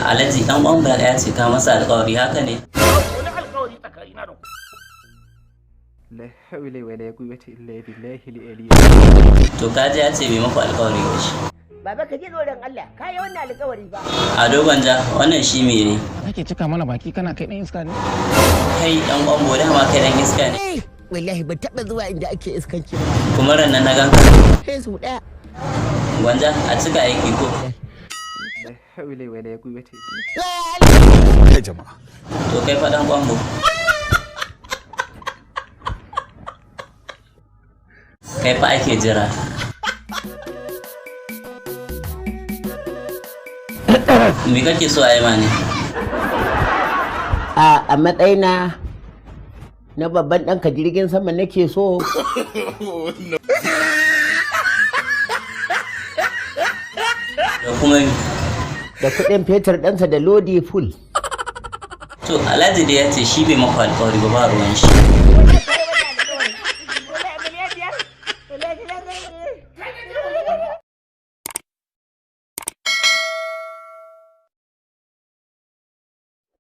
Alhaji dan uwan ba ya ce ka masa alƙawari haka ne? Wani alƙawari tsakanina da ku. La hawla wala quwwata illa billahi al-ali. To kaji ya ce bai maku alƙawari ba shi. Baba ka ji tsoron Allah, ka yi wannan alƙawari ba. A dogon ja wannan shi me ne? Kake cika mana baki kana kai ɗan iska ne? Kai dan kwanbo dama kai dan iska ne. Wallahi ban taɓa zuwa inda ake iskanci ba. Kuma ran nan na ganka. Sai su ɗaya. Gwanja a cika aiki ko? La hawla wala quwwata illa. Kai jama'a. To kai fa dan kwanbo. Kai fa ake jira. Me kake so a yi ma ne? A matsayina na babban ɗanka jirgin sama nake so. Da kuma Da kuɗin fetur ɗansa da lodi full. to Alhaji da ya ce shi bai maku alƙawari ba ruwan shi.